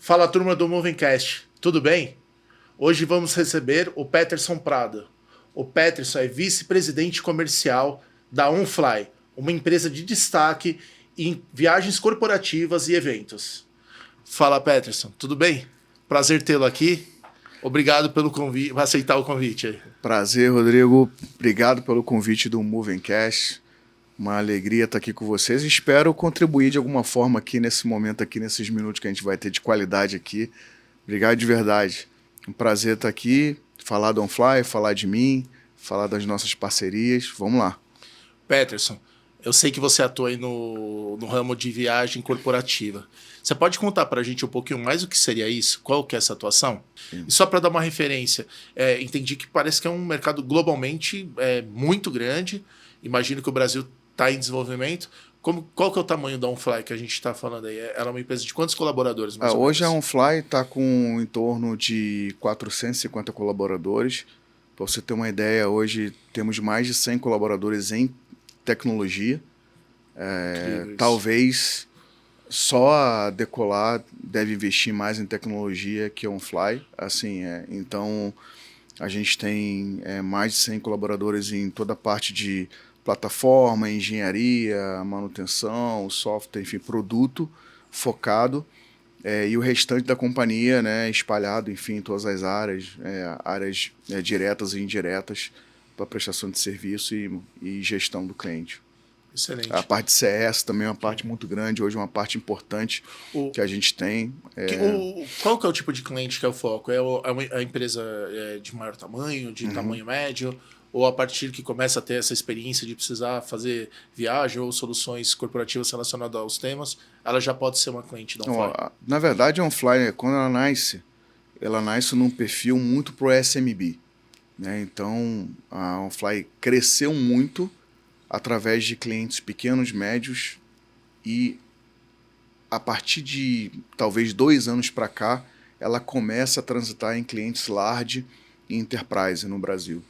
Fala, turma do Movingcast, tudo bem? Hoje vamos receber o Peterson Prado. O Peterson é vice-presidente comercial da OnFly, uma empresa de destaque em viagens corporativas e eventos. Fala, Peterson, tudo bem? Prazer tê-lo aqui. Obrigado pelo convite, por aceitar o convite. Prazer, Rodrigo. Obrigado pelo convite do Movingcast. Uma alegria estar aqui com vocês. Espero contribuir de alguma forma aqui nesse momento, aqui nesses minutos que a gente vai ter de qualidade aqui. Obrigado de verdade. Um prazer estar aqui, falar do OnFly, falar de mim, falar das nossas parcerias. Vamos lá. Peterson, eu sei que você atua aí no ramo de viagem corporativa. Você pode contar para a gente um pouquinho mais o que seria isso? Qual que é essa atuação? Sim. E só para dar uma referência, entendi que parece que é um mercado globalmente muito grande. Imagino que o Brasil está em desenvolvimento. Qual que é o tamanho da OnFly que a gente está falando aí? Ela é uma empresa de quantos colaboradores? Hoje a OnFly está com em torno de 450 colaboradores. Para você ter uma ideia, hoje temos mais de 100 colaboradores em tecnologia. Talvez só a Decolar deve investir mais em tecnologia que a OnFly. Assim, então, a gente tem mais de 100 colaboradores em toda a parte de plataforma, engenharia, manutenção, software, enfim, produto focado. E o restante da companhia, né, espalhado, enfim, em todas as áreas, áreas diretas e indiretas para prestação de serviço e gestão do cliente. Excelente. A parte de CS também é uma parte muito grande, hoje é uma parte importante que a gente tem. Qual que é o tipo de cliente que é o foco? É a empresa de maior tamanho, de tamanho médio? Ou a partir que começa a ter essa experiência de precisar fazer viagem ou soluções corporativas relacionadas aos temas, ela já pode ser uma cliente da OnFly? Na verdade, a OnFly, quando ela nasce num perfil muito pro SMB. Né? Então, a OnFly cresceu muito através de clientes pequenos, médios, e a partir de talvez 2 anos para cá, ela começa a transitar em clientes large e enterprise no Brasil.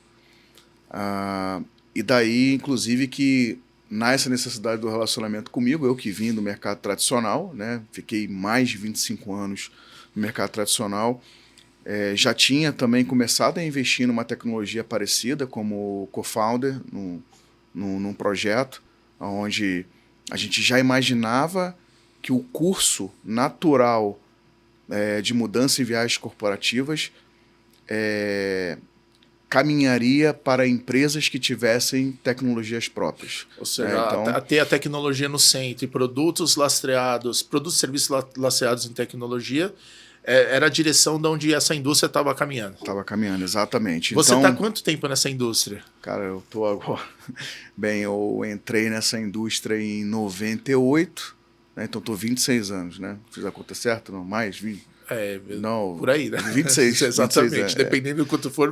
E daí, inclusive, que nasce a necessidade do relacionamento comigo, eu que vim do mercado tradicional, né? Fiquei mais de 25 anos no mercado tradicional, já tinha também começado a investir numa tecnologia parecida como co-founder num projeto onde a gente já imaginava que o curso natural de mudança em viagens corporativas caminharia para empresas que tivessem tecnologias próprias. Ou seja, ter a tecnologia no centro e produtos e serviços lastreados em tecnologia era a direção de onde essa indústria estava caminhando. Estava caminhando, exatamente. Você está há quanto tempo nessa indústria? Cara, eu estou agora... Bem, eu entrei nessa indústria em 98, né? Então estou 26 anos, né? Fiz a conta certa? Não, mais? 20? Não, por aí, né? 26. Exatamente. 26, dependendo do quanto for,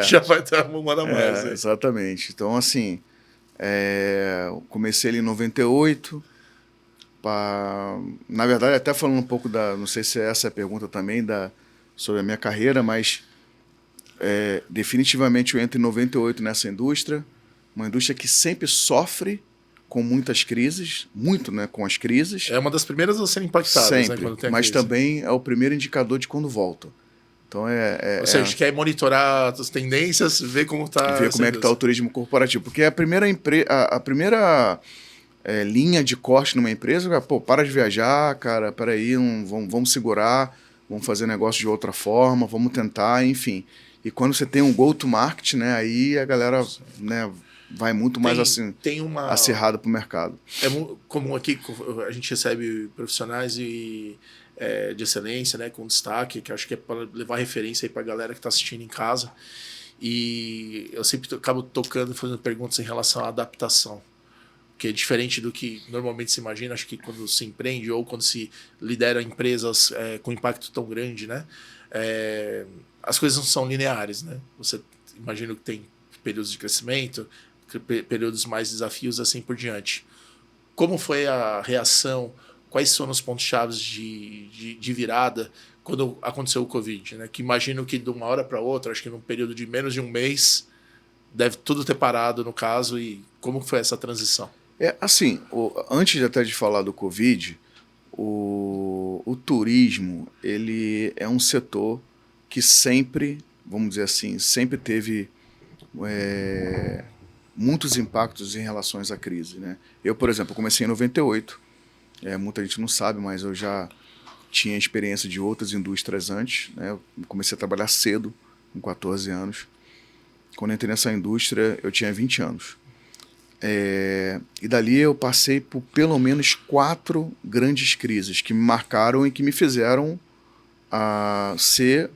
já vai dar uma a mais. Exatamente. Então, assim, comecei ali em 98. Na verdade, até falando um pouco não sei se essa é a pergunta também sobre a minha carreira, mas definitivamente eu entro em 98 nessa indústria, uma indústria que sempre sofre com muitas crises, muito, né, com as crises. É uma das primeiras a serem impactadas, sempre, né, quando tem a mas crise. Também é o primeiro indicador de quando volta. Então Ou seja, a gente quer monitorar as tendências, ver como está... Ver como é que está o turismo corporativo, porque a primeira linha de corte numa empresa, para de viajar, cara, peraí, vamos segurar, vamos fazer negócio de outra forma, vamos tentar, enfim. E quando você tem um go-to-market, né, aí a galera, né, vai muito mais acirrada para o mercado. É comum aqui, a gente recebe profissionais de excelência, né, com destaque, que acho que é para levar referência para a galera que está assistindo em casa. E eu sempre acabo tocando e fazendo perguntas em relação à adaptação, que é diferente do que normalmente se imagina. Acho que quando se empreende ou quando se lidera empresas com impacto tão grande, né, as coisas não são lineares, né? Você imagina que tem períodos de crescimento, períodos mais desafios, assim por diante. Como foi a reação? Quais foram os pontos-chave de virada quando aconteceu o Covid, né? Que imagino que de uma hora para outra, acho que num período de menos de um mês, deve tudo ter parado no caso. E como foi essa transição? Assim, antes até de falar do Covid, o turismo, ele é um setor que sempre, vamos dizer assim, sempre teve muitos impactos em relação à crise, né? Eu, por exemplo, comecei em 98, muita gente não sabe, mas eu já tinha experiência de outras indústrias antes, né? Eu comecei a trabalhar cedo, com 14 anos. Quando entrei nessa indústria, eu tinha 20 anos. E dali eu passei por pelo menos 4 grandes crises que me marcaram e que me fizeram ser,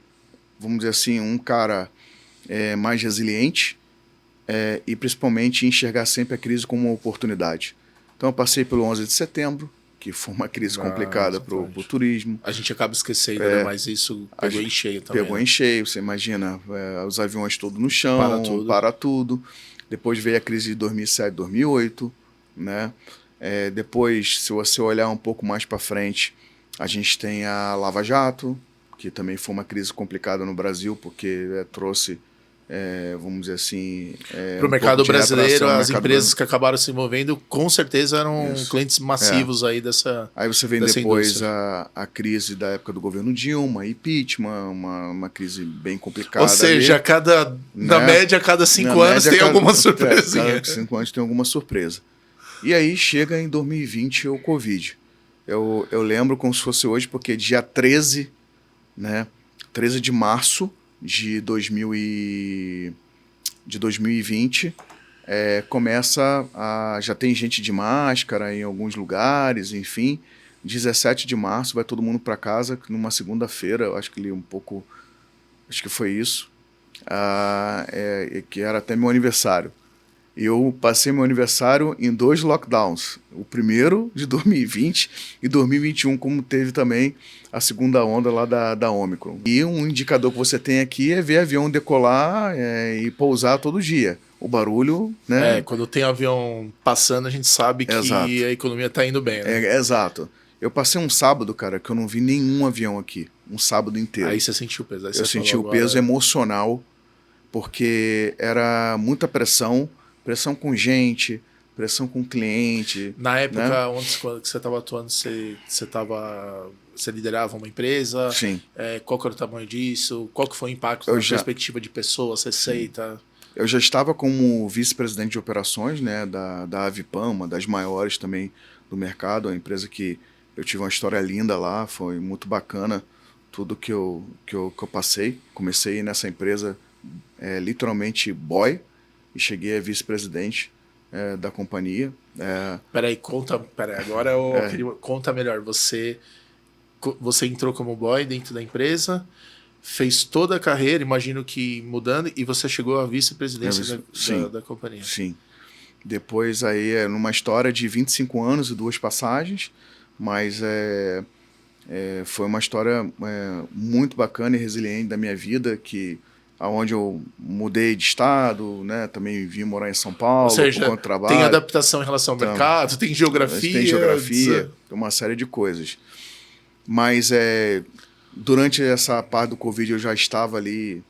vamos dizer assim, um cara mais resiliente e principalmente enxergar sempre a crise como uma oportunidade. Então eu passei pelo 11 de setembro, que foi uma crise complicada para o turismo. A gente acaba esquecendo, né? Mas isso pegou em cheio também. Pegou né? em cheio, você imagina, os aviões todos no chão, Para tudo. Depois veio a crise de 2007, 2008, né? Depois, se você olhar um pouco mais para frente, a gente tem a Lava Jato, que também foi uma crise complicada no Brasil, porque trouxe, vamos dizer assim... para o mercado brasileiro, as empresas que acabaram se envolvendo, com certeza eram clientes massivos aí dessa Aí você vem depois a crise da época do governo Dilma, impeachment, uma crise bem complicada. Ou seja, na média, a cada 5 anos tem alguma surpresinha. Cada 5 anos tem alguma surpresa. E aí chega em 2020 o Covid. Eu lembro como se fosse hoje, porque dia 13, né, 13 de março de 2020, começa já tem gente de máscara em alguns lugares, enfim. 17 de março vai todo mundo para casa, numa segunda-feira, eu acho que acho que foi isso, que era até meu aniversário. E eu passei meu aniversário em 2 lockdowns. O primeiro de 2020 e 2021, como teve também a segunda onda lá da Omicron. E um indicador que você tem aqui é ver avião decolar e pousar todo dia. O barulho, né? Quando tem avião passando, a gente sabe que a economia está indo bem, né? Exato. Eu passei um sábado, cara, que eu não vi nenhum avião aqui. Um sábado inteiro. Aí você sentiu o peso. Eu senti o peso emocional, porque era muita pressão com gente, pressão com cliente. Na época, né? quando você estava atuando, você liderava uma empresa? Sim. Qual que era o tamanho disso? Qual que foi o impacto na perspectiva de pessoas, receita? Eu já estava como vice-presidente de operações, né, da Avipam, uma das maiores também do mercado, uma empresa que eu tive uma história linda lá, foi muito bacana tudo que eu passei. Comecei nessa empresa literalmente boy, e cheguei a vice-presidente da companhia. Peraí, agora conta melhor. Você entrou como boy dentro da empresa, fez toda a carreira, imagino que mudando, e você chegou à vice-presidência da companhia. Sim. Depois aí, numa história de 25 anos e 2 passagens, mas foi uma história muito bacana e resiliente da minha vida, aonde eu mudei de estado, né? Também vim morar em São Paulo. Ou seja, por conta do trabalho. Tem adaptação em relação ao mercado, tem geografia. Tem uma série de coisas. Mas durante essa parte do Covid eu já estava ali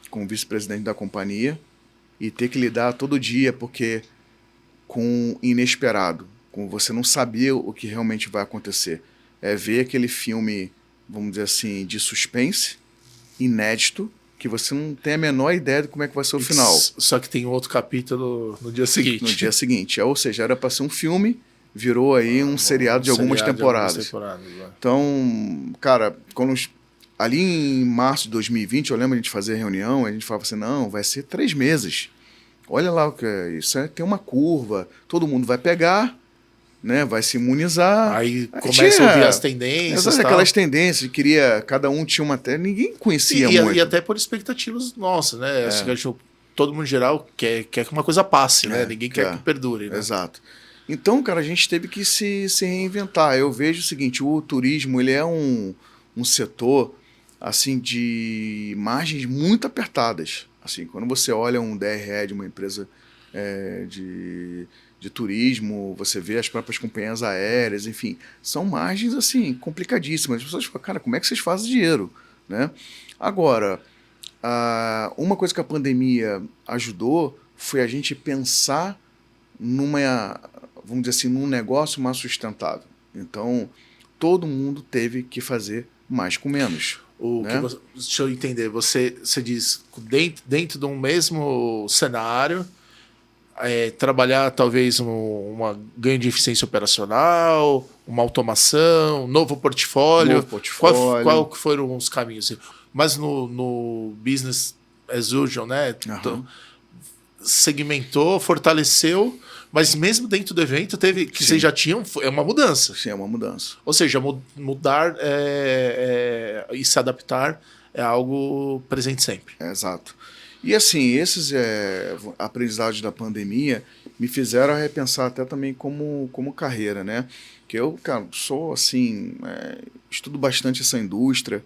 como vice-presidente da companhia e ter que lidar todo dia com inesperado, com você não sabia o que realmente vai acontecer. Ver aquele filme, vamos dizer assim, de suspense, inédito, que você não tem a menor ideia de como é que vai ser o final. Só que tem outro capítulo no dia seguinte. No dia seguinte. Ou seja, era para ser um filme, virou aí um seriado de algumas temporadas. Então, cara, ali em março de 2020, eu lembro a gente fazer reunião, a gente falava assim, não, vai ser 3 meses. Olha lá o que é isso. Tem uma curva, todo mundo vai pegar, né, vai se imunizar. Aí começa a ouvir as tendências. Aquelas tendências, cada um tinha uma ninguém conhecia muito. E até por expectativas nossas, né? Acho que todo mundo em geral quer que uma coisa passe, né? Ninguém quer que perdure. Né? Exato. Então, cara, a gente teve que se reinventar. Eu vejo o seguinte, o turismo ele é um setor assim, de margens muito apertadas. Assim, quando você olha um DRE de uma empresa de turismo, você vê as próprias companhias aéreas, enfim, são margens assim complicadíssimas. As pessoas falam, cara, como é que vocês fazem dinheiro? Né? Agora, uma coisa que a pandemia ajudou foi a gente pensar vamos dizer assim, num negócio mais sustentável. Então, todo mundo teve que fazer mais com menos. Né? Deixa eu entender. Você diz, dentro de um mesmo cenário, trabalhar talvez uma ganho de eficiência operacional, uma automação, novo portfólio. Qual que foram os caminhos? Mas no business as usual, né? Então, segmentou, fortaleceu, mas mesmo dentro do evento teve que vocês já tinham, é uma mudança. Sim, é uma mudança. Ou seja, mudar e se adaptar é algo presente sempre. Exato. E assim, esses aprendizados da pandemia me fizeram repensar até também como carreira, né? Que eu, cara, sou assim, estudo bastante essa indústria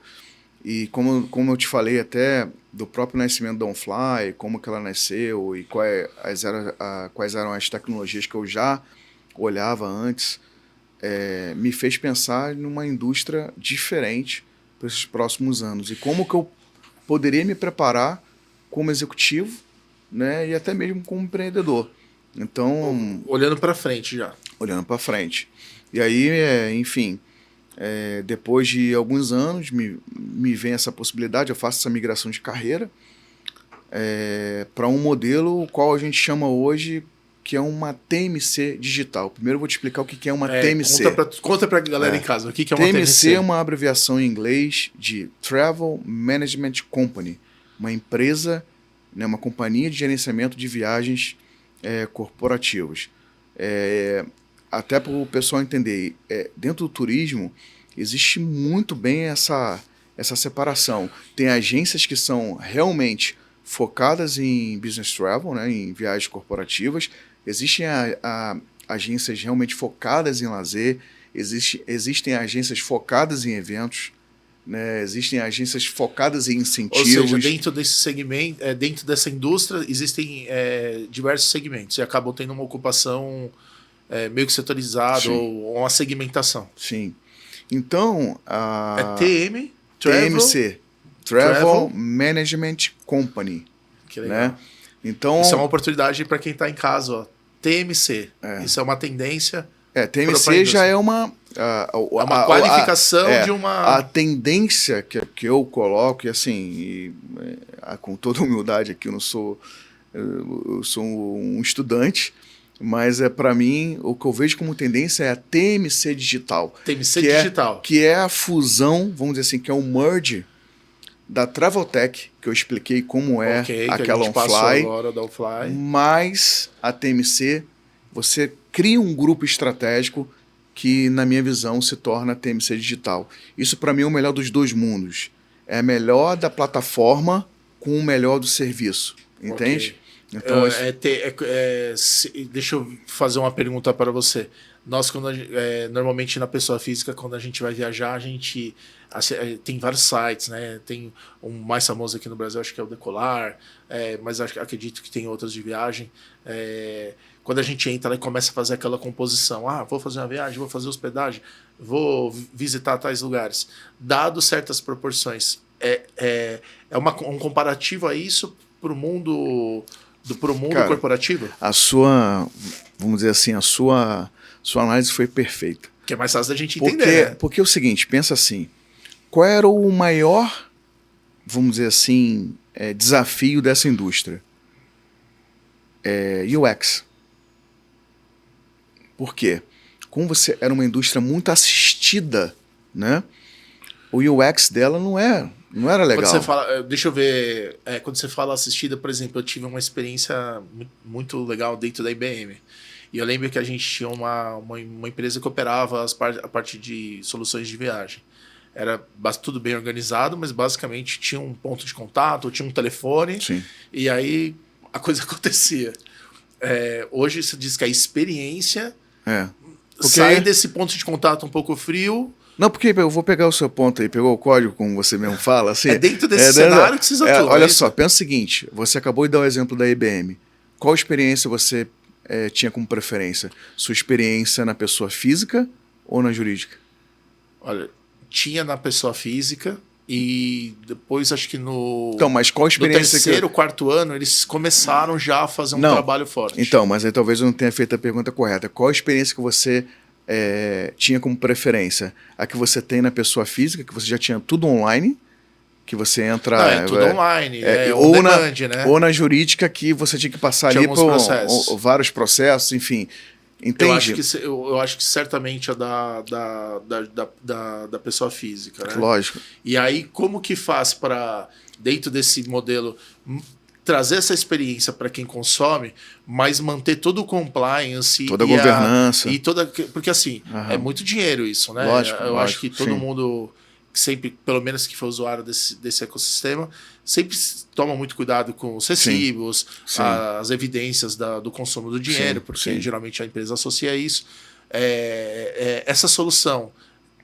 e como eu te falei até do próprio nascimento da OnFly, como que ela nasceu e quais eram as tecnologias que eu já olhava antes, me fez pensar numa indústria diferente para esses próximos anos e como que eu poderia me preparar como executivo, né, e até mesmo como empreendedor. Então, olhando para frente já. Olhando para frente. E aí, enfim, depois de alguns anos me vem essa possibilidade, eu faço essa migração de carreira para um modelo o qual a gente chama hoje que é uma TMC digital. Primeiro eu vou te explicar o que é uma TMC. Conta para a galera em casa o que é uma TMC. TMC é uma abreviação em inglês de Travel Management Company, uma empresa, né, uma companhia de gerenciamento de viagens corporativas. Até para o pessoal entender, dentro do turismo existe muito bem essa separação. Tem agências que são realmente focadas em business travel, né, em viagens corporativas. Existem agências realmente focadas em lazer, existem agências focadas em eventos, né? Existem agências focadas em incentivos. Ou seja, dentro desse segmento, dentro dessa indústria, existem diversos segmentos e acabam tendo uma ocupação meio que setorizada ou uma segmentação. Sim. Então, TMC, Travel Management Company. Que legal. Né? Então, isso é uma oportunidade para quem está em casa. Ó. TMC. Isso é uma tendência. TMC já é uma qualificação de uma... A tendência que eu coloco, e assim, com toda humildade aqui, eu sou um estudante, mas para mim, o que eu vejo como tendência é a TMC digital. TMC digital. Que é a fusão, vamos dizer assim, que é um merge da Traveltech, que eu expliquei como aquela OnFly, mais a TMC, você cria um grupo estratégico que, na minha visão, se torna a TMC digital. Isso, para mim, é o melhor dos dois mundos. É a melhor da plataforma com o melhor do serviço. Entende? Então, deixa eu fazer uma pergunta para você. Nós, normalmente na pessoa física, quando a gente vai viajar, a gente tem vários sites, né? Tem um mais famoso aqui no Brasil, acho que é o Decolar, mas acredito que tem outros de viagem. Quando a gente entra lá e começa a fazer aquela composição, vou fazer uma viagem, vou fazer hospedagem, vou visitar tais lugares. Dado certas proporções, um comparativo a isso para o mundo corporativo? Vamos dizer assim, a sua análise foi perfeita. Que é mais fácil da gente entender. Porque é o seguinte, pensa assim, qual era o maior, vamos dizer assim, desafio dessa indústria? UX. Por quê? Como você era uma indústria muito assistida, né? O UX dela não era legal. Quando você fala, deixa eu ver, quando você fala assistida, por exemplo, eu tive uma experiência muito legal dentro da IBM. E eu lembro que a gente tinha uma empresa que operava a parte de soluções de viagem. Era tudo bem organizado, mas basicamente tinha um ponto de contato, tinha um telefone. Sim. E aí a coisa acontecia. Hoje você diz que a experiência sai desse ponto de contato um pouco frio. Não, porque eu vou pegar o seu ponto aí, pegou o código, como você mesmo fala. Assim, dentro desse cenário que vocês atuam. Olha só, pensa o seguinte, você acabou de dar o exemplo da IBM. Qual experiência você tinha como preferência? Sua experiência na pessoa física ou na jurídica? Olha, tinha na pessoa física e depois acho que Então, mas qual experiência? No terceiro, quarto ano, eles começaram já a fazer um trabalho forte. Então, mas aí talvez eu não tenha feito a pergunta correta. Qual a experiência que você tinha como preferência a que você tem na pessoa física, que você já tinha tudo online, que você entra... Não, é tudo online, ou, demand, né? Ou na jurídica, que você tinha que passar tinha ali por processos. vários processos, enfim. Entende? Eu acho que certamente é da pessoa física, né? Lógico. E aí, como que faz para, dentro desse modelo, trazer essa experiência para quem consome, mas manter todo o compliance... Toda a governança. Porque, assim, é muito dinheiro isso, né? Lógico, eu acho que todo sim. mundo... sempre, pelo menos que for usuário desse ecossistema, sempre toma muito cuidado com os recibos, sim. as evidências do consumo do dinheiro, sim, porque geralmente a empresa associa isso. Essa solução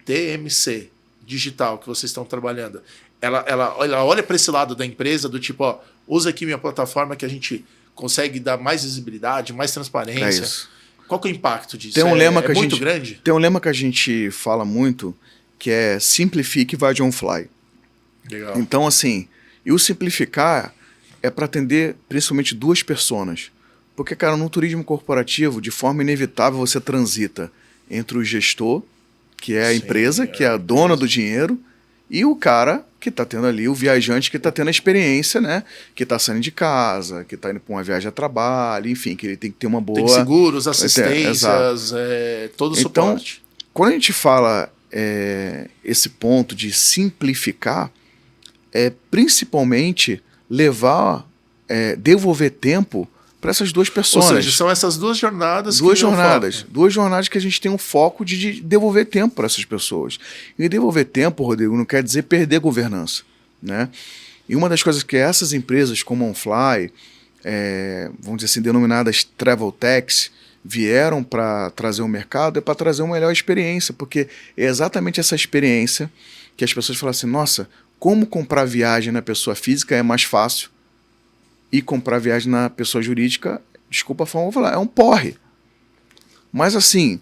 TMC digital que vocês estão trabalhando, ela olha para esse lado da empresa, do tipo, ó, usa aqui minha plataforma que a gente consegue dar mais visibilidade, mais transparência. É isso. Qual que é o impacto disso? Tem um lema que muito grande? Tem um lema que a gente fala muito, que é simplifique e vá de on fly. Legal. Então, assim, e o simplificar é para atender principalmente duas personas. Porque, cara, no turismo corporativo, de forma inevitável, você transita entre o gestor, que é a empresa, que é a dona do dinheiro, e o cara que está tendo ali, o viajante que está tendo a experiência, né? Que está saindo de casa, que está indo para uma viagem a trabalho, enfim, que ele tem que ter uma boa... Tem seguros, assistências, todo o suporte. Quando a gente fala esse ponto de simplificar, é principalmente devolver tempo para essas duas pessoas. Ou seja, são essas duas jornadas. Duas jornadas que a gente tem um foco de devolver tempo para essas pessoas. E devolver tempo, Rodrigo, não quer dizer perder governança, né? E uma das coisas que essas empresas como a OnFly, vamos dizer assim, denominadas Travel Techs, vieram para trazer ao mercado é para trazer uma melhor experiência, porque é exatamente essa experiência que as pessoas falam assim, nossa, como comprar viagem na pessoa física é mais fácil e comprar viagem na pessoa jurídica, desculpa a forma, vou falar, é um porre. Mas assim,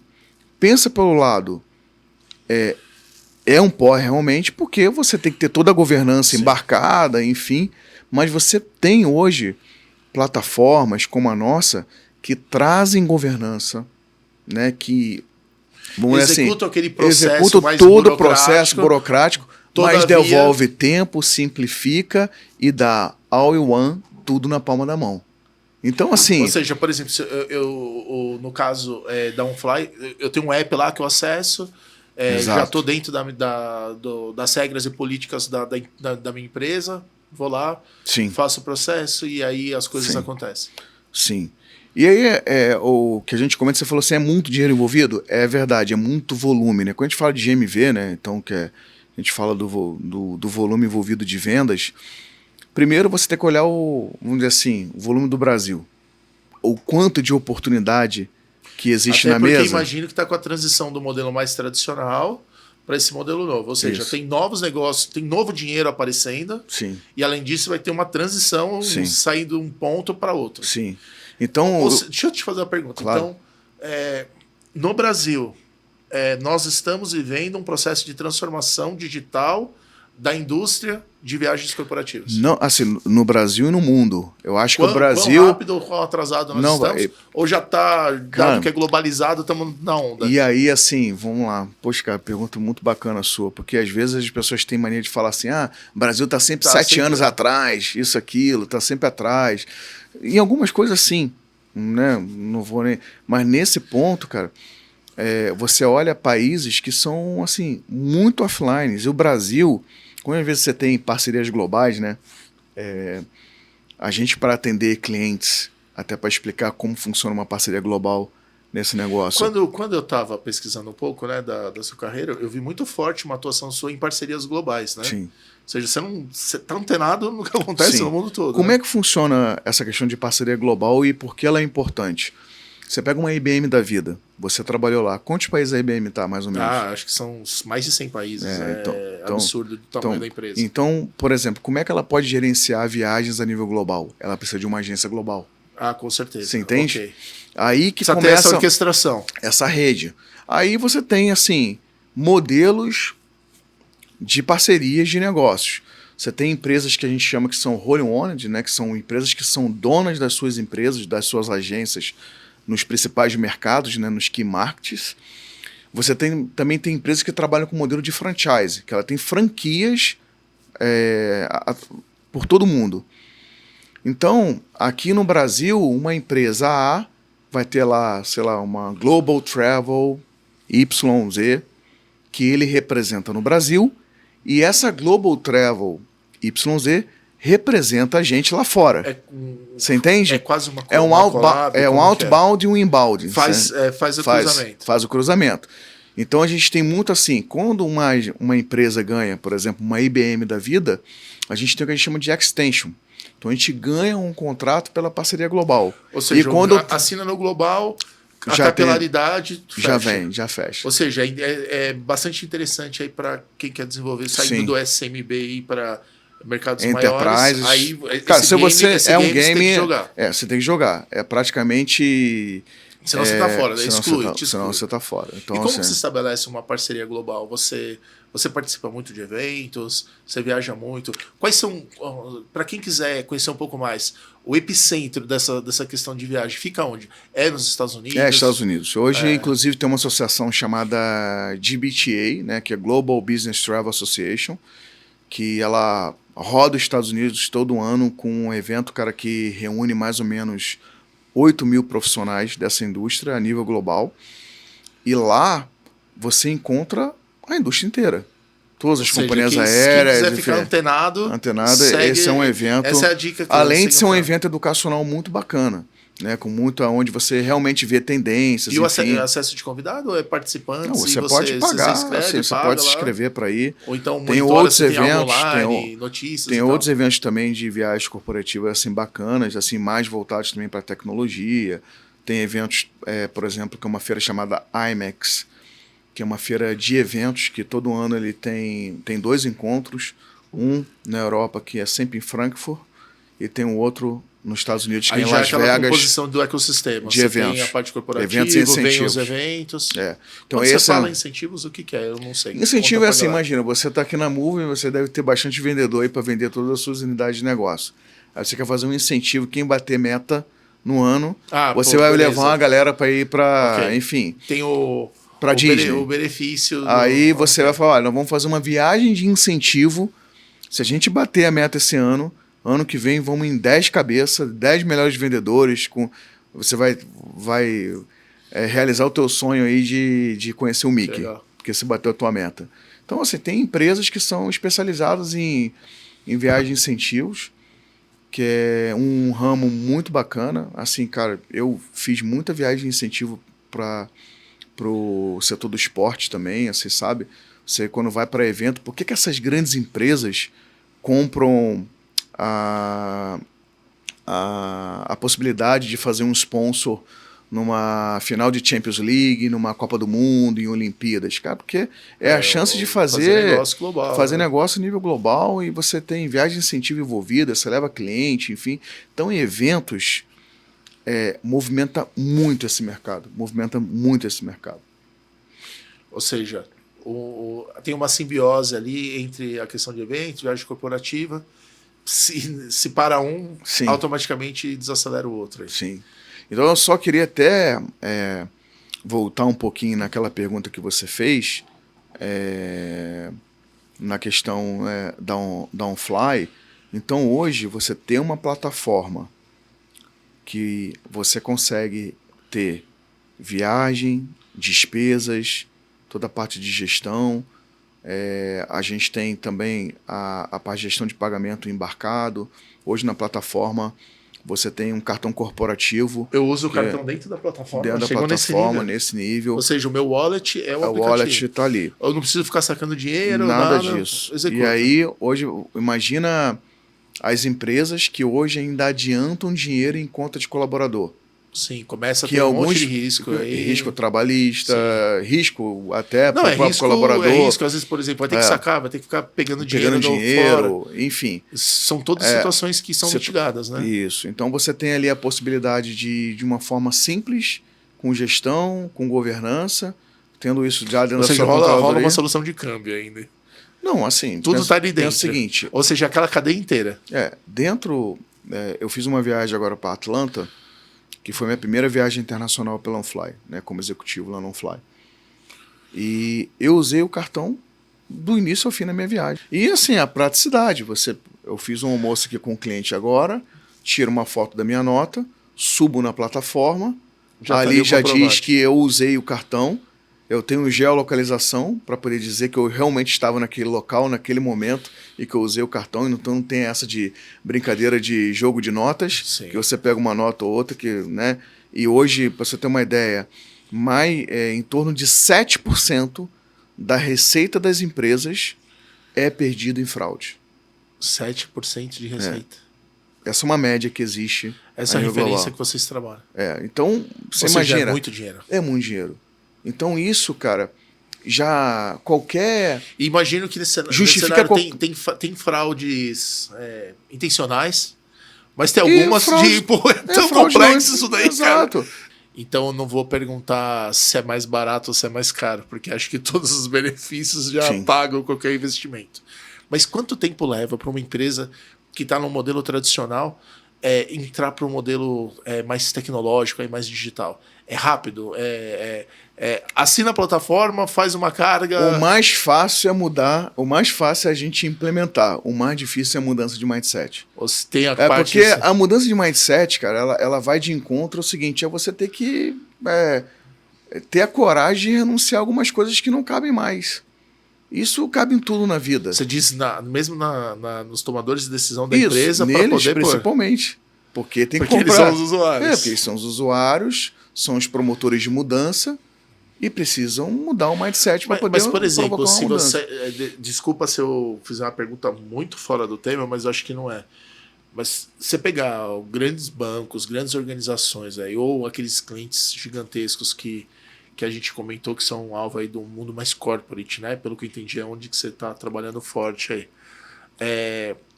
pensa pelo lado, é um porre realmente, porque você tem que ter toda a governança embarcada, enfim, mas você tem hoje plataformas como a nossa que trazem governança, né, que executam aquele processo, executam mais todo o processo burocrático, mas todavia, devolve tempo, simplifica e dá all in one, tudo na palma da mão. Então, assim... Ou seja, por exemplo, no caso da OnFly, eu tenho um app lá que eu acesso, já estou dentro das regras e políticas da minha empresa, vou lá, faço o processo e aí as coisas acontecem. Sim. E aí, o que a gente comenta, você falou assim, é muito dinheiro envolvido? É verdade, é muito volume, né? Quando a gente fala de GMV, né? Então, a gente fala do volume envolvido de vendas, primeiro você tem que olhar vamos dizer assim, o volume do Brasil. O quanto de oportunidade que existe na mesa. Porque imagino que está com a transição do modelo mais tradicional para esse modelo novo. Ou seja, tem novos negócios, tem novo dinheiro aparecendo. Sim. E além disso vai ter uma transição saindo de um ponto para outro. Sim. Então, deixa eu te fazer uma pergunta. Claro. Então, no Brasil, nós estamos vivendo um processo de transformação digital da indústria de viagens corporativas. Não, assim, no Brasil e no mundo. Eu acho que o Brasil... Quão rápido ou quão atrasado nós estamos? Ou já está, dado que é globalizado, estamos na onda? E aí, assim, vamos lá. Poxa, cara, pergunta muito bacana a sua, porque às vezes as pessoas têm mania de falar assim, o Brasil está sempre 7 anos atrás, isso, aquilo, está sempre atrás. Em algumas coisas, sim, né? Não vou nem... Mas nesse ponto, cara, você olha países que são, assim, muito offline. E o Brasil... Quando às vezes você tem parcerias globais, né? A gente, para atender clientes, até para explicar como funciona uma parceria global nesse negócio. Quando eu estava pesquisando um pouco, né, da sua carreira, eu vi muito forte uma atuação sua em parcerias globais, né? Sim. Ou seja, você está antenado no que acontece no mundo todo. Como é que funciona essa questão de parceria global e por que ela é importante? Você pega uma IBM da vida, você trabalhou lá. Quantos países a IBM está, mais ou menos? Acho que são mais de 100 países. Então, absurdo o tamanho da empresa. Então, por exemplo, como é que ela pode gerenciar viagens a nível global? Ela precisa de uma agência global. Com certeza. Você entende? Okay. Aí que precisa começa ter essa orquestração. Essa rede. Aí você tem, assim, modelos de parcerias de negócios. Você tem empresas que a gente chama que são wholly owned, né? Que são empresas que são donas das suas empresas, das suas agências, nos principais mercados, né, nos key markets. Você também tem empresas que trabalham com modelo de franchise, que ela tem franquias por todo mundo. Então, aqui no Brasil, uma empresa A vai ter lá, sei lá, uma Global Travel YZ, que ele representa no Brasil, e essa Global Travel YZ representa a gente lá fora. Você entende? É quase uma É um outbound e um inbound. Faz o cruzamento. Faz o cruzamento. Então a gente tem muito assim, quando uma empresa ganha, por exemplo, uma IBM da vida, a gente tem o que a gente chama de extension. Então a gente ganha um contrato pela parceria global. Ou seja, e quando assina no global, a já capilaridade fecha. Já fecha. Ou seja, é bastante interessante aí para quem quer desenvolver, saindo do SMB para mercados Enterprises. maiores. Aí, cara, se você é um game, você tem que jogar. Você tem que jogar. É praticamente... Senão você tá fora, exclui. Senão você tá fora. Então, e como que você estabelece uma parceria global? Você participa muito de eventos, você viaja muito. Quais são, para quem quiser conhecer um pouco mais, o epicentro dessa questão de viagem fica onde? É nos Estados Unidos? É, Estados Unidos. Hoje, inclusive, tem uma associação chamada GBTA, né, que é Global Business Travel Association, que ela roda os Estados Unidos todo ano com um evento, cara, que reúne mais ou menos 8 mil profissionais dessa indústria a nível global. E lá você encontra a indústria inteira. Todas as companhias aéreas. Se quiser ficar antenado, esse é um evento. Essa é a dica que além de ser um evento educacional muito bacana, né, com muito onde você realmente vê tendências. E o acesso de convidado ou é participante? Não, você pode pagar, você pode se inscrever para ir. Ou então tem outros eventos, online, notícias. Tem outros eventos também de viagens corporativas assim bacanas, assim mais voltados também para tecnologia. Tem eventos, por exemplo, que é uma feira chamada IMEX, que é uma feira de eventos que todo ano ele tem 2 encontros, um na Europa que é sempre em Frankfurt e tem um outro nos Estados Unidos, que é em Las Vegas. A composição do ecossistema. De eventos. Tem a parte corporativa, eventos e incentivos. vem os eventos. Então, quando você fala incentivos, o que é? Eu não sei. Incentivo é assim, imagina, você está aqui na Moving, você deve ter bastante vendedor aí para vender todas as suas unidades de negócio. Aí você quer fazer um incentivo, quem bater meta no ano, você vai levar uma galera para ir para, enfim... Tem o Disney. O benefício. Aí você vai falar, olha, nós vamos fazer uma viagem de incentivo. Se a gente bater a meta esse ano que vem vamos em 10 cabeças, 10 melhores vendedores. Você vai realizar o teu sonho aí de conhecer o Mickey, porque você bateu a tua meta. Então, você tem empresas que são especializadas em viagem de incentivos, que é um ramo muito bacana. Assim, cara, eu fiz muita viagem de incentivo para o setor do esporte também, você sabe. Você, quando vai para evento, por que essas grandes empresas compram a possibilidade de fazer um sponsor numa final de Champions League, numa Copa do Mundo, em Olimpíadas? Cara, porque é a chance de fazer negócio global, fazer negócio a nível global, e você tem viagem de incentivo envolvida, você leva cliente, enfim. Então, em eventos, movimenta muito esse mercado. Ou seja, tem uma simbiose ali entre a questão de eventos, viagem corporativa. Se para um, Sim. automaticamente desacelera o outro. Aí. Sim. Então eu só queria até voltar um pouquinho naquela pergunta que você fez, na questão da OnFly. Então hoje você tem uma plataforma que você consegue ter viagem, despesas, toda a parte de gestão. A gente tem também a parte de gestão de pagamento embarcado. Hoje na plataforma você tem um cartão corporativo. Eu uso o cartão dentro da plataforma. Dentro da plataforma, nesse nível. Ou seja, o meu wallet é o aplicativo. O wallet está ali. Eu não preciso ficar sacando dinheiro, nada disso. Executa. E aí, hoje, imagina as empresas que hoje ainda adiantam dinheiro em conta de colaborador. Sim, começa a ter um monte de risco aí. Risco trabalhista, risco até para o próprio risco, colaborador. É risco, às vezes, por exemplo, vai ter que sacar, vai ter que ficar pegando dinheiro fora. Enfim. São todas situações que são mitigadas, né? Isso. Então você tem ali a possibilidade de uma forma simples, com gestão, com governança, tendo isso já dentro da sua controladoria. Rola uma solução de câmbio ainda. Não, assim... Tudo está ali dentro. É o seguinte... Ou seja, aquela cadeia inteira. Eu fiz uma viagem agora para Atlanta, que foi minha primeira viagem internacional pela OnFly, né, como executivo lá no OnFly. E eu usei o cartão do início ao fim da minha viagem. E assim, a praticidade. Eu fiz um almoço aqui com o cliente agora, tiro uma foto da minha nota, subo na plataforma, ali já diz que eu usei o cartão, eu tenho geolocalização para poder dizer que eu realmente estava naquele local, naquele momento, e que eu usei o cartão, então não tem essa de brincadeira de jogo de notas, Sim. que você pega uma nota ou outra, né? E hoje, para você ter uma ideia, em torno de 7% da receita das empresas é perdido em fraude. 7% de receita. Essa é uma média que existe. Essa é a referência que vocês trabalham. Então, você imagina. É muito dinheiro. É muito dinheiro. Então, isso, cara, já qualquer. Imagino que nesse justifica cenário tem fraudes intencionais, mas tem algumas de. Pô, é tão complexo isso daí, exato. Cara. Então, eu não vou perguntar se é mais barato ou se é mais caro, porque acho que todos os benefícios já pagam qualquer investimento. Mas quanto tempo leva para uma empresa que está no modelo tradicional entrar para um modelo mais tecnológico, mais digital? É rápido? Assina a plataforma, faz uma carga... O mais fácil é mudar, o mais fácil é a gente implementar. O mais difícil é a mudança de mindset. Você tem a parte porque a mudança de mindset, cara, ela vai de encontro ao seguinte, você ter que ter a coragem de renunciar a algumas coisas que não cabem mais. Isso cabe em tudo na vida. Você diz mesmo nos tomadores de decisão da empresa, para poder principalmente. Porque tem que comprar. Eles são os usuários. Porque eles são os usuários, são os promotores de mudança e precisam mudar o mindset para poder. Mas, por exemplo, se você. Desculpa se eu fizer uma pergunta muito fora do tema, mas eu acho que não é. Mas você pegar grandes bancos, grandes organizações, ou aqueles clientes gigantescos que a gente comentou que são alvo aí do mundo mais corporate, né? Pelo que eu entendi, é onde que você está trabalhando forte aí.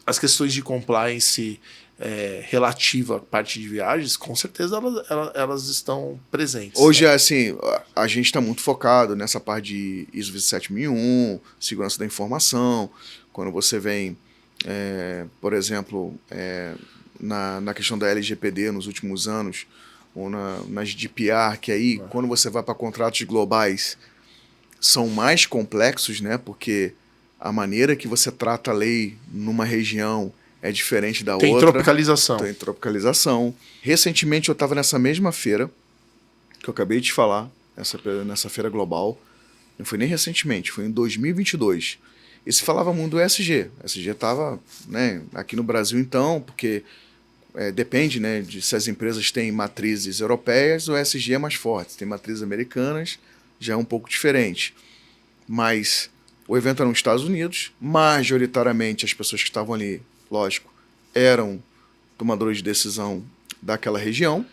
As questões de compliance relativa à parte de viagens, com certeza elas estão presentes. Hoje, assim, a gente está muito focado nessa parte de ISO 27001, segurança da informação. Quando você vem, por exemplo, na questão da LGPD nos últimos anos, ou na GDPR, que aí, quando você vai para contratos globais, são mais complexos, né? Porque a maneira que você trata a lei numa região é diferente da outra. Tem tropicalização. Tem tropicalização. Recentemente eu estava nessa mesma feira, que eu acabei de te falar, nessa feira global. Não foi nem recentemente, foi em 2022. E se falava muito do ESG. O ESG estava, né, aqui no Brasil então, porque... depende, né, de se as empresas têm matrizes europeias, o ESG é mais forte. Se tem matrizes americanas, já é um pouco diferente. Mas o evento era nos Estados Unidos, majoritariamente as pessoas que estavam ali, lógico, eram tomadores de decisão daquela região,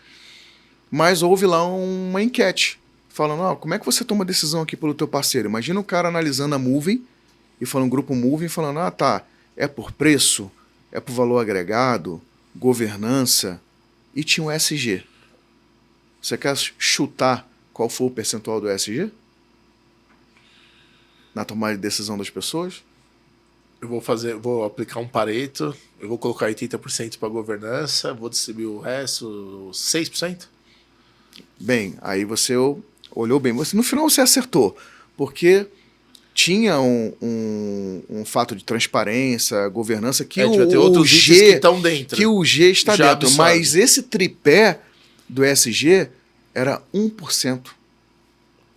mas houve lá uma enquete, falando, como é que você toma decisão aqui pelo teu parceiro? Imagina o cara analisando a Moving, e falando grupo Moving, falando, é por preço, é por valor agregado, governança, e tinha um ESG. Você quer chutar qual foi o percentual do ESG? Na tomada de decisão das pessoas? Eu vou aplicar um Pareto, eu vou colocar 80% para governança, vou distribuir o resto, 6%? Bem, aí você olhou bem. No final você acertou, porque tinha um fato de transparência, governança, que o G que estão dentro. Que o G está já dentro, absorve. Mas esse tripé do ESG era 1%.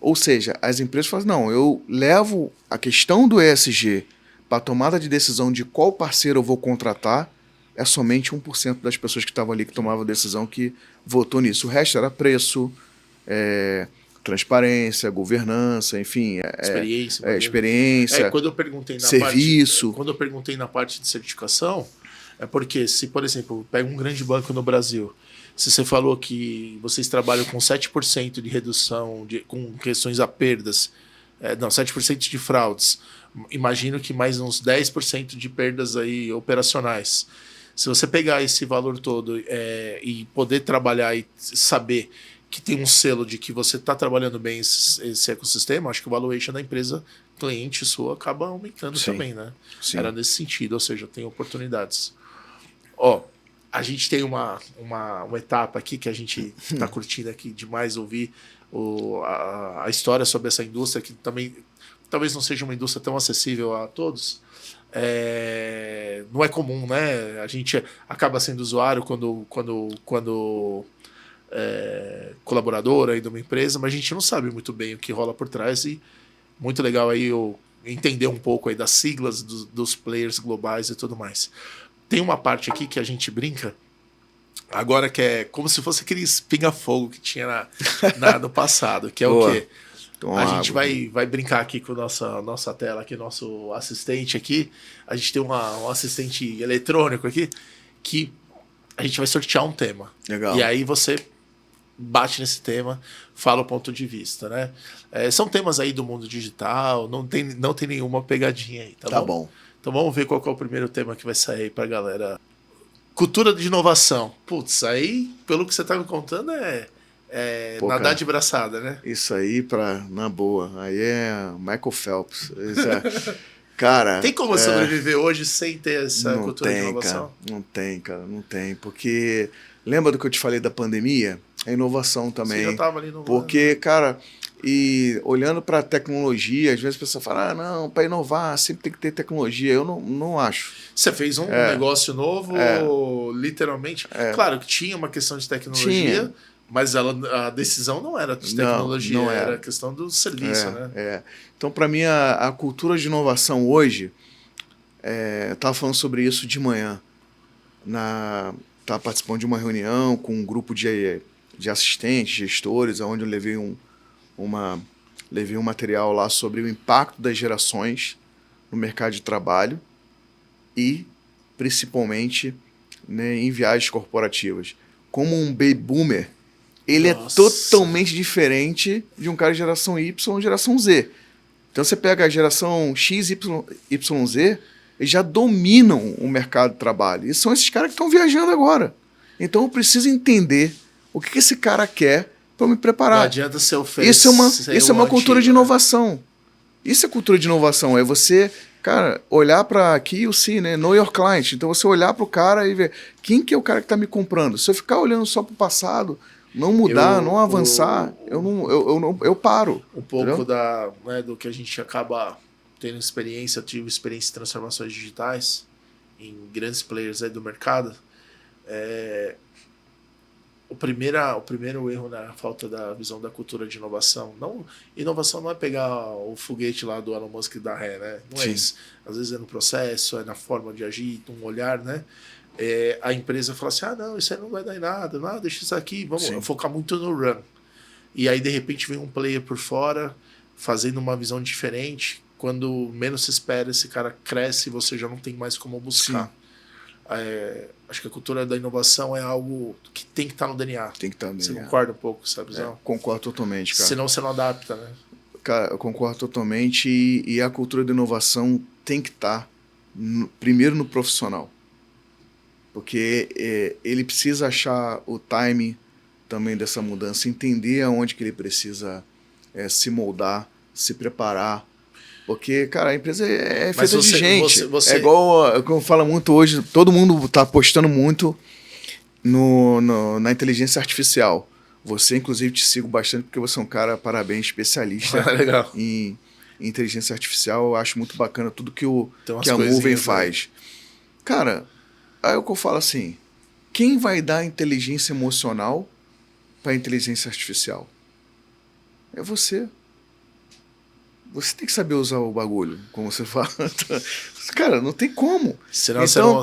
Ou seja, as empresas falam, não, eu levo a questão do ESG para a tomada de decisão de qual parceiro eu vou contratar, é somente 1% das pessoas que estavam ali que tomavam a decisão que votou nisso. O resto era preço, transparência, governança, enfim, experiência, quando eu perguntei serviço. Quando eu perguntei na parte de certificação, é porque se, por exemplo, pega um grande banco no Brasil, se você falou que vocês trabalham com 7% de redução, com questões a perdas, 7% de fraudes, imagino que mais uns 10% de perdas aí operacionais. Se você pegar esse valor todo e poder trabalhar e saber que tem um selo de que você está trabalhando bem esse ecossistema, acho que o valuation da empresa cliente sua acaba aumentando também, né? Sim. Era nesse sentido, ou seja, tem oportunidades. A gente tem uma etapa aqui que a gente está curtindo aqui demais ouvir a história sobre essa indústria, que também talvez não seja uma indústria tão acessível a todos. Não é comum, né? A gente acaba sendo usuário quando colaborador aí de uma empresa, mas a gente não sabe muito bem o que rola por trás, e muito legal aí eu entender um pouco aí das siglas dos players globais e tudo mais. Tem uma parte aqui que a gente brinca agora, que é como se fosse aqueles pinga-fogo que tinha no passado, que é Boa. o quê? Toma A gente água. vai brincar aqui com nossa tela, aqui, nosso assistente aqui. A gente tem um assistente eletrônico aqui, que a gente vai sortear um tema. Legal. E aí você bate nesse tema, fala o ponto de vista, né? São temas aí do mundo digital, não tem nenhuma pegadinha aí, Tá bom. Então vamos ver qual que é o primeiro tema que vai sair pra galera. Cultura de inovação. Putz, aí, pelo que você tá me contando, Pô, nadar cara, de braçada, né? Isso aí, na boa, aí é Michael Phelps. Cara... Tem como sobreviver hoje sem ter essa cultura de inovação? Cara, não tem. Porque lembra do que eu te falei da pandemia? A inovação também. Você já tava ali no... Porque, cara, e olhando para a tecnologia, às vezes a pessoa fala, não, para inovar sempre tem que ter tecnologia. Eu não acho. Você fez um negócio novo, literalmente. Claro que tinha uma questão de tecnologia, mas a decisão não era de tecnologia, não era questão do serviço, né? Então, para mim, a cultura de inovação hoje, eu estava falando sobre isso de manhã. Estava participando de uma reunião com um grupo de assistentes, gestores, onde eu levei um material lá sobre o impacto das gerações no mercado de trabalho e, principalmente, né, em viagens corporativas. Como um baby boomer, ele é totalmente diferente de um cara de geração Y ou geração Z. Então você pega a geração X, Y, Z, eles já dominam o mercado de trabalho. E são esses caras que estão viajando agora. Então eu preciso entender o que esse cara quer para me preparar. Não adianta ser oferecer. Isso é uma cultura de inovação. Isso é cultura de inovação. É você, cara, olhar para aqui o C, né? Know your client. Então você olhar para o cara e ver quem que é o cara que está me comprando. Se eu ficar olhando só para o passado, não mudar, não avançar, eu paro. Um pouco do que a gente acaba tendo experiência, eu tive experiência em transformações digitais em grandes players aí do mercado. O primeiro erro na falta da visão da cultura de inovação. Inovação não é pegar o foguete lá do Elon Musk e dar ré, né? Não é isso. Às vezes é no processo, é na forma de agir, um olhar, né? A empresa fala assim, não, isso aí não vai dar em nada, não, deixa isso aqui, vamos focar muito no run. E aí, de repente, vem um player por fora, fazendo uma visão diferente. Quando menos se espera, esse cara cresce e você já não tem mais como buscar. Acho que a cultura da inovação é algo que tem que estar no DNA. Tem que estar no DNA. Você concorda um pouco com essa visão? Concordo totalmente, cara. Senão você não adapta, né? Cara, eu concordo totalmente. E a cultura da inovação tem que estar primeiro no profissional. Porque ele precisa achar o time também dessa mudança, entender aonde que ele precisa se moldar, se preparar. Porque, cara, a empresa é feita de gente. É igual, como fala muito hoje, todo mundo está apostando muito na inteligência artificial. Você, inclusive, te sigo bastante porque você é um cara, parabéns, especialista em inteligência artificial. Eu acho muito bacana tudo que a Movem faz. Cara, aí o que eu falo assim, quem vai dar inteligência emocional para inteligência artificial? É você. Você tem que saber usar o bagulho, como você fala. Cara, não tem como. Senão então,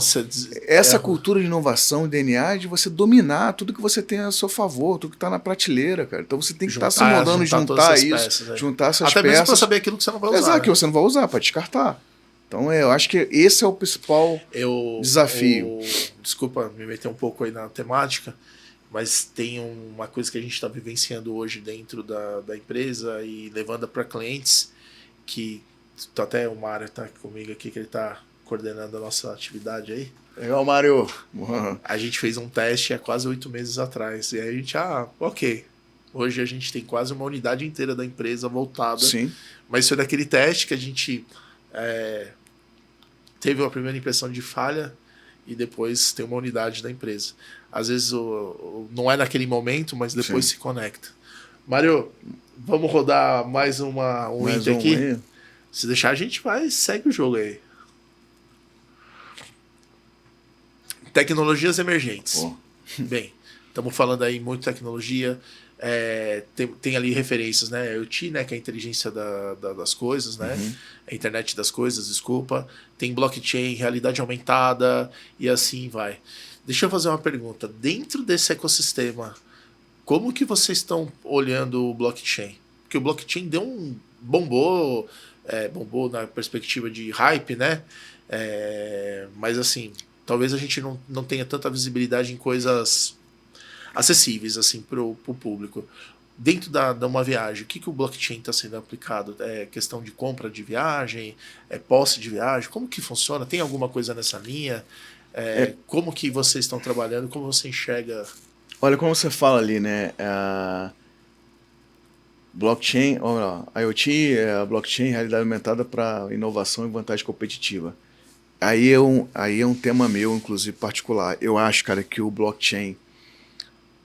essa cultura de inovação, DNA, é de você dominar tudo que você tem a seu favor, tudo que está na prateleira, cara. Então você tem que estar se moldando, juntar isso, juntar essas peças. Até mesmo para saber aquilo que você não vai usar. Exato, que você não vai usar, para descartar. Então eu acho que esse é o principal desafio. Desculpa me meter um pouco aí na temática, mas tem uma coisa que a gente está vivenciando hoje dentro da empresa e levando para clientes, que até o Mário está comigo aqui, que ele está coordenando a nossa atividade aí. Legal, Mário. A gente fez um teste há quase 8 meses atrás. E aí a gente, ok. Hoje a gente tem quase uma unidade inteira da empresa voltada. Sim. Mas foi daquele teste que a gente teve uma primeira impressão de falha. e depois tem uma unidade da empresa. Às vezes não é naquele momento, mas depois se conecta. Mário, vamos rodar mais um item aqui? Aí. Se deixar, a gente segue o jogo aí. Tecnologias emergentes. Pô. Bem, estamos falando aí muito de tecnologia. Tem ali referências, né? IoT, né? Que é a inteligência das coisas, né? A internet das coisas, desculpa. Tem blockchain, realidade aumentada e assim vai. Deixa eu fazer uma pergunta. Dentro desse ecossistema, como que vocês estão olhando o blockchain? Porque o blockchain bombou na perspectiva de hype, né? Mas assim, talvez a gente não tenha tanta visibilidade em coisas acessíveis assim para o público. Dentro de uma viagem, o que o blockchain está sendo aplicado? É questão de compra de viagem? É posse de viagem? Como que funciona? Tem alguma coisa nessa linha? Como que vocês estão trabalhando? Como você enxerga? Olha, como você fala ali, né? Blockchain, IoT, blockchain, realidade aumentada para inovação e vantagem competitiva. Aí é um tema meu, inclusive, particular. Eu acho, cara, que o blockchain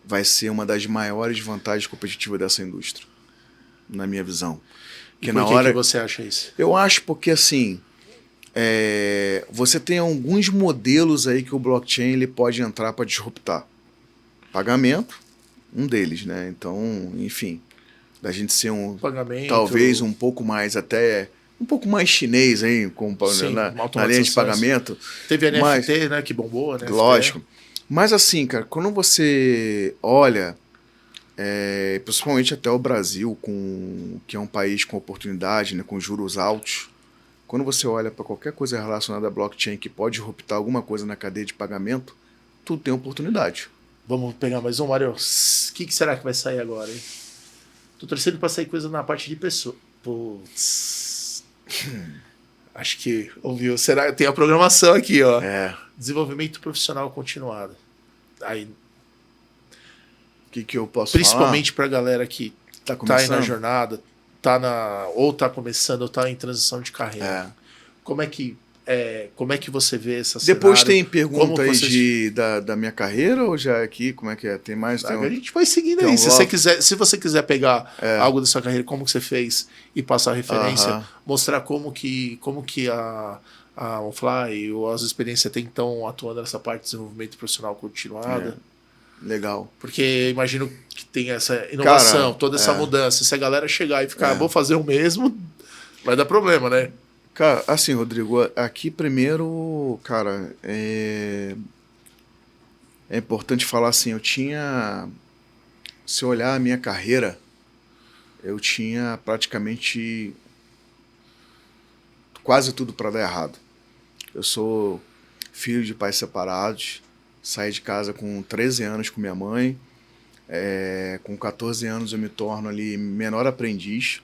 vai ser uma das maiores vantagens competitivas dessa indústria, na minha visão. E por que você acha isso? Eu acho porque, assim, você tem alguns modelos aí que o blockchain ele pode entrar para disruptar. Pagamento, um deles, né? Então, enfim, da gente ser talvez um pouco mais um pouco mais chinês aí, na linha de pagamento. Teve NFT, né, que bombou, né? Lógico. Mas assim, cara, quando você olha, principalmente até o Brasil, que é um país com oportunidade, né, com juros altos, quando você olha para qualquer coisa relacionada a blockchain que pode disruptar alguma coisa na cadeia de pagamento, tudo tem oportunidade. Vamos pegar mais um, Mário. O que será que vai sair agora, hein? Tô torcendo para sair coisa na parte de pessoa. Putz. Acho que ouviu. Será? Tem a programação aqui, ó. Desenvolvimento profissional continuado. Aí. O que eu posso Principalmente para a galera que tá aí na jornada, ou tá começando, ou tá em transição de carreira. Como é que você vê essa Depois cenário? Tem perguntas da minha carreira ou já aqui? Como é que é? Tem mais? A gente vai seguindo aí. Se você quiser pegar algo da sua carreira, como que você fez e passar referência, mostrar como que a OnFly ou as experiências estão atuando nessa parte de desenvolvimento profissional continuada. Legal. Porque imagino que tem essa inovação, cara, toda essa mudança. Se a galera chegar e ficar, vou fazer o mesmo, vai dar problema, né? Cara, assim, Rodrigo, aqui primeiro, cara, é importante falar assim, se olhar a minha carreira, eu tinha praticamente quase tudo para dar errado. Eu sou filho de pais separados, saí de casa com 13 anos com minha mãe, com 14 anos eu me torno ali menor aprendiz,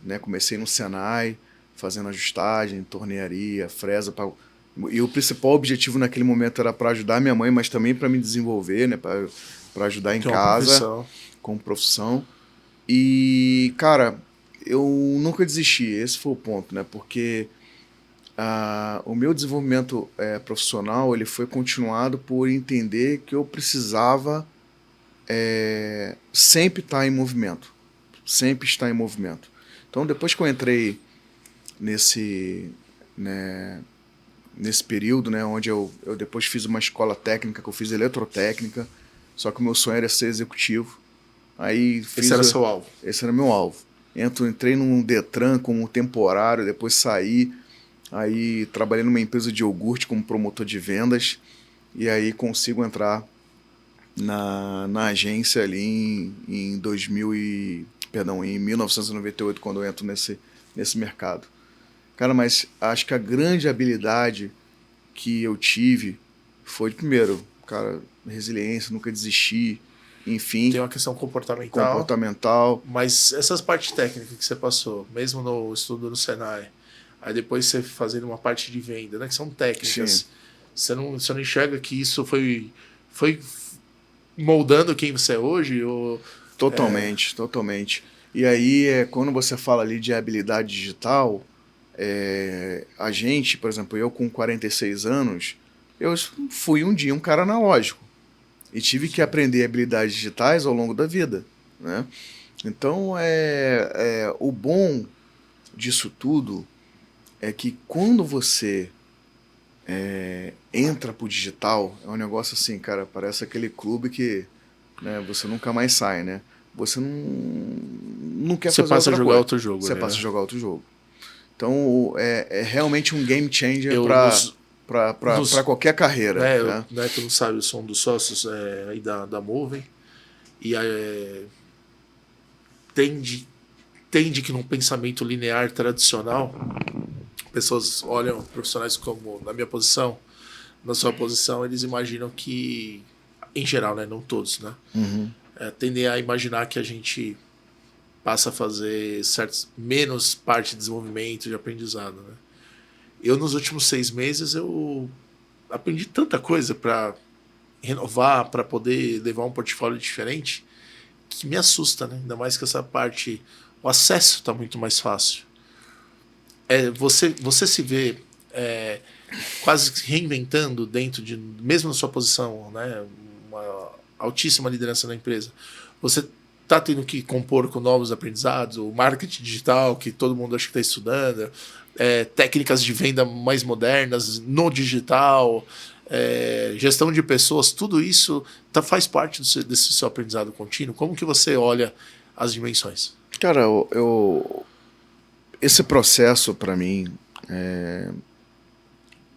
né? Comecei no Senai, fazendo ajustagem, tornearia, fresa. E o principal objetivo naquele momento era para ajudar minha mãe, mas também para me desenvolver, né? Para ajudar em casa, como profissão. E, cara, eu nunca desisti, esse foi o ponto, né? Porque o meu desenvolvimento profissional ele foi continuado por entender que eu precisava sempre estar em movimento. Sempre estar em movimento. Então, depois que eu entrei nesse período, né, onde eu depois fiz uma escola técnica, que eu fiz eletrotécnica, só que o meu sonho era ser executivo. Aí esse era seu alvo? Esse era meu alvo. Entrei num Detran como temporário, depois saí, aí trabalhei numa empresa de iogurte como promotor de vendas, e aí consigo entrar na agência ali em 1998, quando eu entro nesse mercado. Cara, mas acho que a grande habilidade que eu tive foi, primeiro, cara, resiliência, nunca desistir, enfim. Tem uma questão comportamental. Mas essas partes técnicas que você passou, mesmo no estudo no Senai, aí depois você fazendo uma parte de venda, né, que são técnicas, você não enxerga que isso foi moldando quem você é hoje? Totalmente. E aí, quando você fala ali de habilidade digital... a gente, por exemplo, eu com 46 anos, eu fui um dia um cara analógico e tive que aprender habilidades digitais ao longo da vida, né? Então, o bom disso tudo é que quando você entra pro digital, é um negócio assim, cara, parece aquele clube que, né, você nunca mais sai, né? Você não quer Você fazer passa a outra jogar coisa. outro jogo. Você ali, passa a né? jogar outro jogo. Então, é realmente um game changer Eu para qualquer carreira, né? né, tu não sabe, eu sou um dos sócios aí da Movem. E tende que num pensamento linear tradicional, pessoas olham profissionais como, na minha posição, na sua posição, eles imaginam que, em geral, né, não todos, né, Uhum. tendem a imaginar que a gente passa a fazer menos parte de desenvolvimento, de aprendizado, né. Eu, nos últimos 6 meses, eu aprendi tanta coisa para renovar, para poder levar um portfólio diferente, que me assusta, né? Ainda mais que essa parte, o acesso está muito mais fácil. Você se vê quase reinventando dentro de, mesmo na sua posição, né? Uma altíssima liderança na empresa. Você está tendo que compor com novos aprendizados, o marketing digital, que todo mundo acha que está estudando, técnicas de venda mais modernas no digital, gestão de pessoas, tudo isso faz parte desse seu aprendizado contínuo. Como que você olha as dimensões? Cara, esse processo, para mim,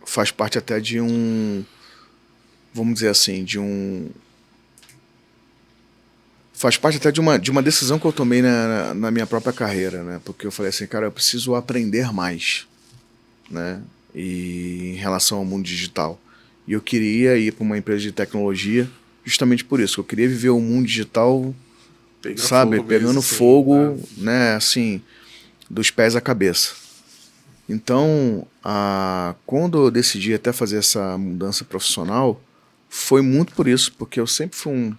faz parte até de vamos dizer assim, faz parte até de uma decisão que eu tomei na minha própria carreira, né? Porque eu falei assim, cara, eu preciso aprender mais, né? E em relação ao mundo digital. E eu queria ir para uma empresa de tecnologia justamente por isso. Eu queria viver o mundo digital, sabe? Pegando fogo, né? Assim, dos pés à cabeça. Então, quando eu decidi até fazer essa mudança profissional, foi muito por isso, porque eu sempre fui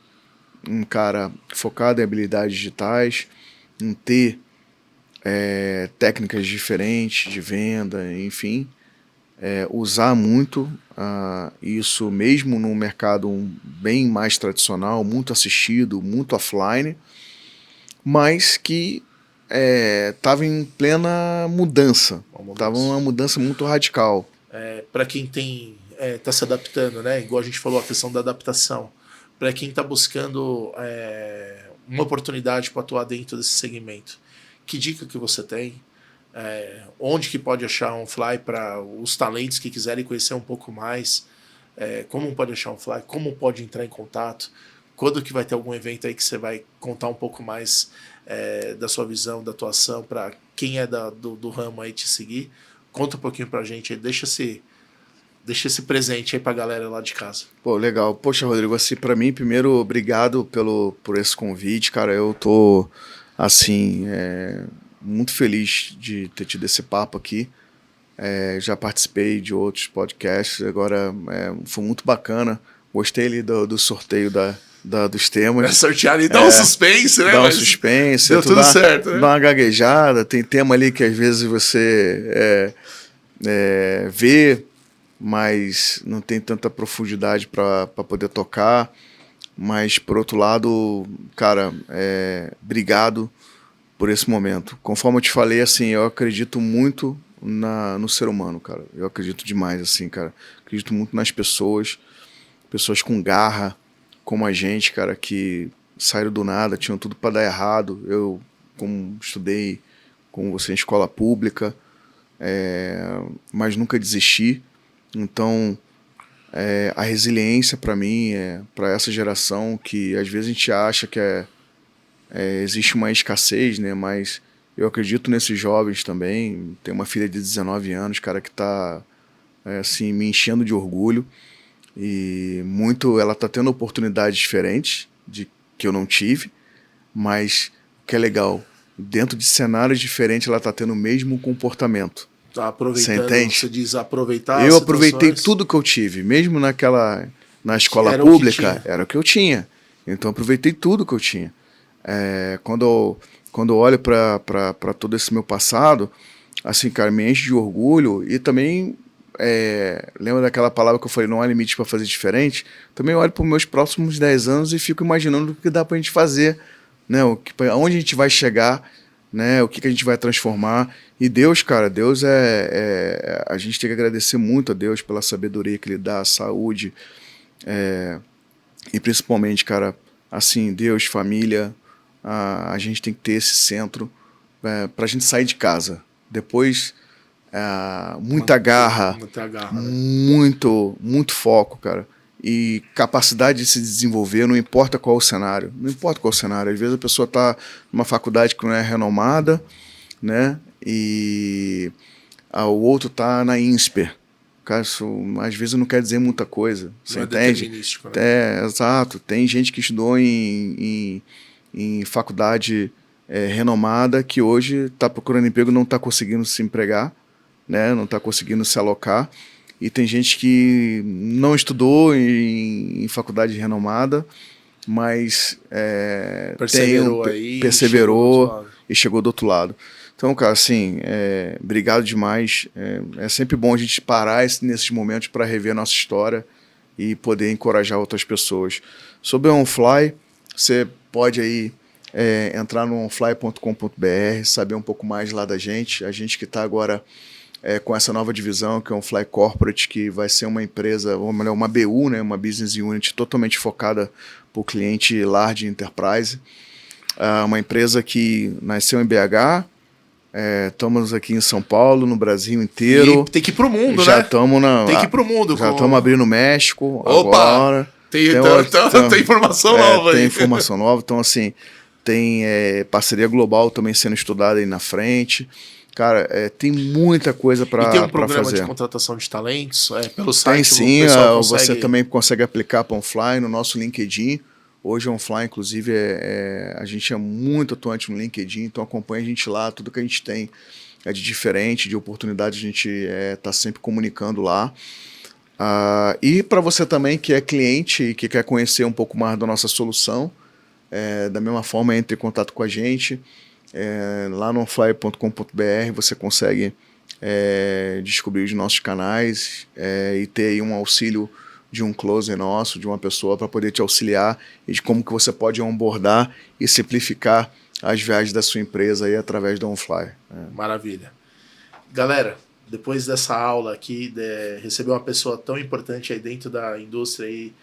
um cara focado em habilidades digitais, em ter técnicas diferentes de venda, enfim, usar muito isso mesmo num mercado bem mais tradicional, muito assistido, muito offline, mas que estava em plena mudança. Estava uma mudança muito radical. Para quem está se adaptando, né? Igual a gente falou, a questão da adaptação. Para quem está buscando uma oportunidade para atuar dentro desse segmento, que dica que você tem? Onde que pode achar um Fly para os talentos que quiserem conhecer um pouco mais? Como pode achar um Fly? Como pode entrar em contato? Quando que vai ter algum evento aí que você vai contar um pouco mais da sua visão, da atuação, para quem é do ramo aí te seguir? Conta um pouquinho pra gente aí, deixa esse presente aí pra galera lá de casa. Pô, legal. Poxa, Rodrigo, assim, pra mim, primeiro, obrigado por esse convite, cara. Eu tô, assim, muito feliz de ter tido esse papo aqui. Já participei de outros podcasts, agora foi muito bacana. Gostei ali do sorteio dos temas. Sortear ali dá um suspense, né? Dá um suspense. Deu tudo certo, né? Dá uma gaguejada. Tem tema ali que às vezes você vê, mas não tem tanta profundidade para poder tocar. Mas, por outro lado, cara, obrigado por esse momento. Conforme eu te falei, assim, eu acredito muito no ser humano, cara. Eu acredito demais, assim, cara. Acredito muito nas pessoas com garra, como a gente, cara, que saíram do nada, tinham tudo para dar errado. Eu, como estudei com você em escola pública, mas nunca desisti. Então, a resiliência para mim, para essa geração, que às vezes a gente acha que existe uma escassez, né? Mas eu acredito nesses jovens também. Tenho uma filha de 19 anos, cara, que está assim, me enchendo de orgulho. E ela está tendo oportunidades diferentes que eu não tive, mas o que é legal, dentro de cenários diferentes ela está tendo o mesmo comportamento. Tá aproveitando, você diz aproveitar. Eu aproveitei tudo que eu tive, mesmo na escola pública, era o que eu tinha. Então aproveitei tudo que eu tinha. Quando eu olho para todo esse meu passado, assim, cara, me enche de orgulho e também lembra daquela palavra que eu falei, não há limite para fazer diferente? Também olho para os meus próximos 10 anos e fico imaginando o que dá para a gente fazer, né? Aonde a gente vai chegar, né? O que a gente vai transformar. E Deus, cara, Deus a gente tem que agradecer muito a Deus pela sabedoria que Ele dá, a saúde, e principalmente, cara, assim, Deus, família, a gente tem que ter esse centro para a gente sair de casa. Depois, muita garra, né? muito foco, cara. E capacidade de se desenvolver, não importa qual o cenário. Não importa qual o cenário. Às vezes a pessoa está numa faculdade que não é renomada, né? E o outro está na INSPER. Cara, isso às vezes não quer dizer muita coisa. Você entende? Né? Exato. Tem gente que estudou em faculdade renomada que hoje está procurando emprego e não está conseguindo se empregar, né? Não está conseguindo se alocar. E tem gente que não estudou em faculdade renomada, mas perseverou e chegou do outro lado. Então, cara, assim, obrigado demais. É sempre bom a gente parar nesses momentos para rever a nossa história e poder encorajar outras pessoas. Sobre a OnFly, você pode aí entrar no onfly.com.br, saber um pouco mais lá da gente. A gente que está agora com essa nova divisão, que é o OnFly Corporate, que vai ser uma empresa, ou melhor, uma BU, né, uma Business Unit totalmente focada para o cliente large enterprise. Uma empresa que nasceu em BH, estamos aqui em São Paulo, no Brasil inteiro. E tem que ir pro mundo, já né? Tem que ir pro mundo. Já estamos abrindo México. Opa! Agora. Tem informação nova aí. Tem informação nova. Então, assim, tem parceria global também sendo estudada aí na frente. Cara, tem muita coisa para fazer. E tem um programa de contratação de talentos? Pelo site? Tem sim, você também consegue aplicar para OnFly no nosso LinkedIn. Hoje a OnFly, inclusive, a gente é muito atuante no LinkedIn, então acompanha a gente lá, tudo que a gente tem de diferente, de oportunidade, a gente está sempre comunicando lá. E para você também que é cliente e que quer conhecer um pouco mais da nossa solução, da mesma forma, entre em contato com a gente. Lá no onfly.com.br você consegue descobrir os nossos canais e ter aí um auxílio de um closer nosso, de uma pessoa para poder te auxiliar e de como que você pode onboardar e simplificar as viagens da sua empresa aí através da OnFly. Maravilha. Galera, depois dessa aula aqui, receber uma pessoa tão importante aí dentro da indústria aí,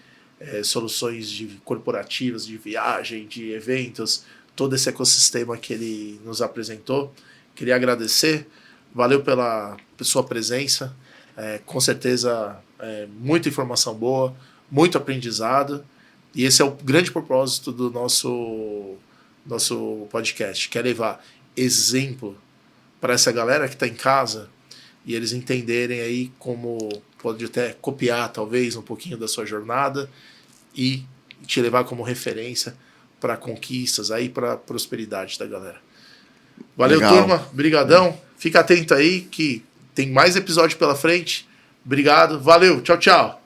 soluções corporativas, de viagem, de eventos, todo esse ecossistema que ele nos apresentou. Queria agradecer, valeu pela sua presença, com certeza muita informação boa, muito aprendizado, e esse é o grande propósito do nosso podcast, que é levar exemplo para essa galera que está em casa e eles entenderem aí como pode até copiar talvez um pouquinho da sua jornada e te levar como referência para conquistas aí, para prosperidade da galera. Valeu, legal. Turma, brigadão. Fica atento aí que tem mais episódio pela frente. Obrigado, valeu, tchau, tchau.